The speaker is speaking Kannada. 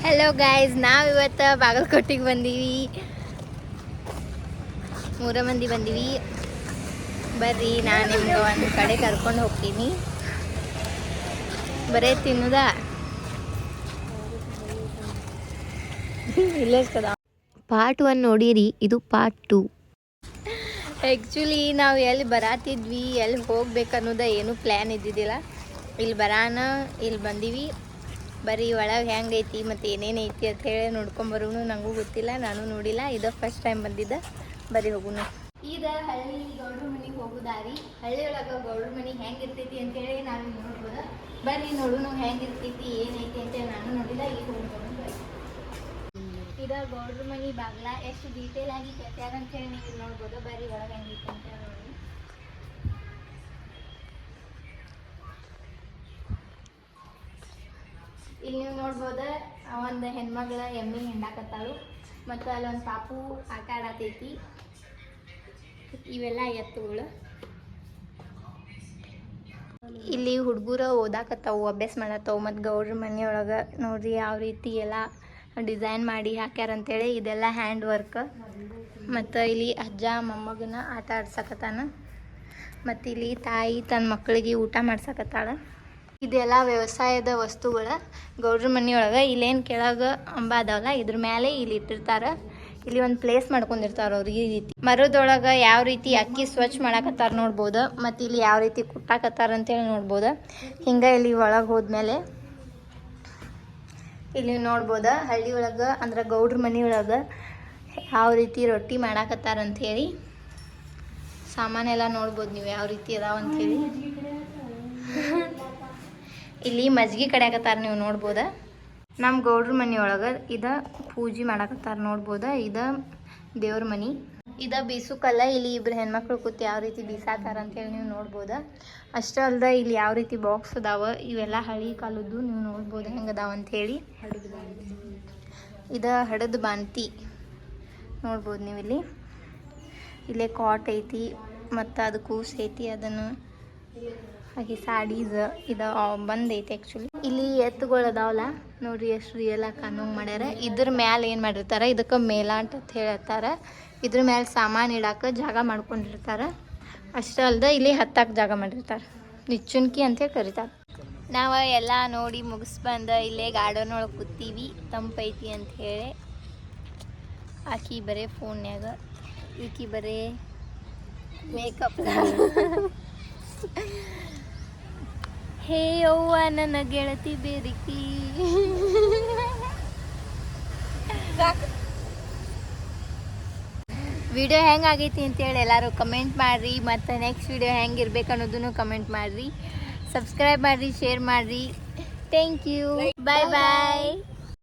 ಹೆಲೋ ಗೈಸ್, ನಾವು ಇವತ್ತು ಬಾಗಲಕೋಟೆಗೆ ಬಂದೀವಿ. 3 ಮಂದಿ ಬಂದೀವಿ. ಬರ್ರಿ, ನಾನು ನಿಮ್ಗೆ ಒಂದು ಕಡೆ ಕರ್ಕೊಂಡು ಹೋಗ್ತೀನಿ. ಬರೇ ತಿನ್ನೋದ ಇಲ್ಲೇ ಕದ. ಪಾರ್ಟ್ 1 ನೋಡಿರಿ, ಇದು ಪಾರ್ಟ್ 2. ಆ್ಯಕ್ಚುಲಿ ನಾವು ಎಲ್ಲಿ ಬರಾತಿದ್ವಿ, ಎಲ್ಲಿ ಹೋಗ್ಬೇಕನ್ನೋದ ಏನೂ ಪ್ಲ್ಯಾನ್ ಇದ್ದಿದ್ದಿಲ್ಲ. ಇಲ್ಲಿ ಬರಾನ ಇಲ್ಲಿ ಬಂದೀವಿ. ಬರೀ ಒಳಗೆ ಹೆಂಗೈತಿ ಮತ್ತು ಏನೇನೈತಿ ಅಂತ ಹೇಳಿ ನೋಡ್ಕೊಂಬರೋನು. ನನಗೂ ಗೊತ್ತಿಲ್ಲ, ನಾನು ನೋಡಿಲ್ಲ. ಇದು ಫಸ್ಟ್ ಟೈಮ್ ಬಂದಿದ್ದ. ಬರೀ ಹೋಗುಣ. ಈಗ ಹಳ್ಳಿ ಗೌಡ್ರ ಮನೆಗೆ ಹೋಗೋದಾರಿ. ಹಳ್ಳಿ ಒಳಗೆ ಗೌಡ್ರ ಮನೆ ಹೆಂಗಿರ್ತೈತಿ ಅಂತೇಳಿ ನಾನು ನೋಡ್ಬೋದು. ಬರ್ರಿ ನೋಡೋಣ ಹೆಂಗಿರ್ತೈತಿ, ಏನೈತಿ ಅಂತೇಳಿ. ನಾನು ನೋಡಿಲ್ಲ, ಈಗ ಹೋಗ್ಬೋದು. ಇದು ಗೌಡ್ರ ಮನೆ ಬಾಗ್ಲ. ಎಷ್ಟು ಡೀಟೇಲ್ ಆಗಿ ಕೆತ್ತಾರ ಅಂತೇಳಿ ನೀವು ಇಲ್ಲಿ ನೋಡ್ಬೋದು. ಬರ್ರಿ ಒಳಗೆ ಹೆಂಗೈತಿ ಅಂತೇಳಿ ನೋಡಿ. ಇಲ್ಲಿ ನೀವು ನೋಡ್ಬೋದು, ಒಂದು ಹೆಣ್ಮಗಳ ಎಮ್ಮೆ ಹಿಂಡಾಕತ್ತಾಳು ಮತ್ತು ಅಲ್ಲೊಂದು ಪಾಪು ಆಟ ಆಡತೈತಿ. ಇವೆಲ್ಲ ಎತ್ತುಗಳು. ಇಲ್ಲಿ ಹುಡುಗರು ಓದಾಕತ್ತಾವು, ಅಭ್ಯಾಸ ಮಾಡತ್ತಾವು. ಮತ್ತು ಗೌಡ್ರ ಮನೆಯೊಳಗೆ ನೋಡ್ರಿ ಯಾವ ರೀತಿ ಎಲ್ಲ ಡಿಸೈನ್ ಮಾಡಿ ಹಾಕ್ಯಾರ ಅಂತೇಳಿ. ಇದೆಲ್ಲ ಹ್ಯಾಂಡ್ ವರ್ಕ್. ಮತ್ತು ಇಲ್ಲಿ ಅಜ್ಜ ಮೊಮ್ಮಗನ ಆಟ ಆಡ್ಸಕತ್ತಾನ. ಮತ್ತು ಇಲ್ಲಿ ತಾಯಿ ತನ್ನ ಮಕ್ಕಳಿಗೆ ಊಟ ಮಾಡ್ಸಕತ್ತಾಳ. ಇದೆಲ್ಲ ವ್ಯವಸಾಯದ ವಸ್ತುಗಳು ಗೌಡ್ರ ಮನೆಯೊಳಗೆ. ಇಲ್ಲೇನು ಕೆಳಗೆ ಅಂಬ ಅದಾವಲ್ಲ, ಇದ್ರ ಮೇಲೆ ಇಲ್ಲಿ ಇಟ್ಟಿರ್ತಾರೆ. ಇಲ್ಲಿ ಒಂದು ಪ್ಲೇಸ್ ಮಾಡ್ಕೊಂಡಿರ್ತಾರೆ ಅವ್ರು. ಈ ರೀತಿ ಮರದೊಳಗೆ ಯಾವ ರೀತಿ ಅಕ್ಕಿ ಸ್ವಚ್ಛ ಮಾಡಾಕತ್ತಾರ ನೋಡ್ಬೋದು. ಮತ್ತು ಇಲ್ಲಿ ಯಾವ ರೀತಿ ಕುಟ್ಟಾಕತ್ತಾರ ಅಂತೇಳಿ ನೋಡ್ಬೋದು. ಹಿಂಗೆ ಇಲ್ಲಿ ಒಳಗೆ ಹೋದ್ಮೇಲೆ ಇಲ್ಲಿ ನೋಡ್ಬೋದು, ಹಳ್ಳಿ ಒಳಗೆ ಅಂದ್ರೆ ಗೌಡ್ರ ಮನೆಯೊಳಗೆ ಯಾವ ರೀತಿ ರೊಟ್ಟಿ ಮಾಡಾಕತ್ತಾರ ಅಂಥೇಳಿ. ಸಾಮಾನೆಲ್ಲ ನೋಡ್ಬೋದು ನೀವು ಯಾವ ರೀತಿ ಅದಾವ ಅಂಥೇಳಿ. ಇಲ್ಲಿ ಮಜ್ಜಿಗೆ ಕಡಿಯಾಕತ್ತಾರ, ನೀವು ನೋಡ್ಬೋದ. ನಮ್ಮ ಗೌಡ್ರ ಮನೆಯೊಳಗೆ ಇದ ಪೂಜೆ ಮಾಡಾಕತ್ತಾರ ನೋಡ್ಬೋದ. ಇದ ದೇವ್ರ ಮನೆ. ಇದ ಬೀಸುಕಲ್ಲ. ಇಲ್ಲಿ ಇಬ್ರು ಹೆಣ್ಮಕ್ಳು ಕೂತು ಯಾವ ರೀತಿ ಬೀಸಾತಾರ ಅಂತೇಳಿ ನೀವು ನೋಡ್ಬೋದ. ಅಷ್ಟೇ ಅಲ್ದ ಇಲ್ಲಿ ಯಾವ ರೀತಿ ಬಾಕ್ಸ್ ಅದಾವ. ಇವೆಲ್ಲ ಹಳಿ ಕಾಲದ್ದು, ನೀವು ನೋಡ್ಬೋದು ಹೆಂಗೆ ಅದಾವ ಅಂಥೇಳಿ. ಇದ ಹಡದ ಬಾಂತಿ ನೋಡ್ಬೋದು ನೀವು ಇಲ್ಲಿ. ಇಲ್ಲೇ ಕಾಟ್ ಐತಿ ಮತ್ತು ಅದು ಕೂಸ್ ಐತಿ. ಅದನ್ನು ಹಾಗೆ ಸಾಡೀಸ್ ಇದು ಬಂದೈತೆ ಆ್ಯಕ್ಚುಲಿ. ಇಲ್ಲಿ ಎತ್ತುಗಳು ಅದಾವಲ್ಲ ನೋಡ್ರಿ, ಎಷ್ಟು ರಿಯಲ್ ಆಗಿ ಕಾಣೋಂಗೆ ಮಾಡ್ಯಾರ. ಇದ್ರ ಮ್ಯಾಲೆ ಏನು ಮಾಡಿರ್ತಾರೆ, ಇದಕ್ಕೆ ಮೇಲಾಂಟ ಅಂತ ಹೇಳ್ತಾರೆ. ಇದ್ರ ಮ್ಯಾಲೆ ಸಾಮಾನು ಇಡಾಕ ಜಾಗ ಮಾಡ್ಕೊಂಡಿರ್ತಾರೆ. ಅಷ್ಟೇ ಅಲ್ದ ಇಲ್ಲಿ ಹತ್ತಾಕ ಜಾಗ ಮಾಡಿರ್ತಾರೆ. ನಿಚ್ಚುನ್ಕಿ ಅಂತೇಳಿ ಕರೀತಾರೆ. ನಾವು ಎಲ್ಲ ನೋಡಿ ಮುಗಿಸ್ಬಂದು ಇಲ್ಲೇ ಗಾರ್ಡನ್ ಒಳಗೆ ಕೂತೀವಿ. ತಂಪೈತಿ ಅಂಥೇಳಿ. ಆಕಿ ಬರೇ ಫೋನ್ಯಾಗ, ಈಕಿ ಬರೇ ಮೇಕಪ್. ಹೇ ಅವ್ವ ನನ್ನ ಗೆಳತಿ ಬೇರಿಕಿ. ವಿಡಿಯೋ ಹೆಂಗಾಗೈತಿ ಅಂತೇಳಿ ಎಲ್ಲರೂ ಕಮೆಂಟ್ ಮಾಡಿರಿ. ಮತ್ತು ನೆಕ್ಸ್ಟ್ ವಿಡಿಯೋ ಹೆಂಗಿರ್ಬೇಕು ಅನ್ನೋದನ್ನು ಕಮೆಂಟ್ ಮಾಡಿರಿ. ಸಬ್ಸ್ಕ್ರೈಬ್ ಮಾಡಿರಿ, ಶೇರ್ ಮಾಡಿರಿ. Thank you. Bye bye.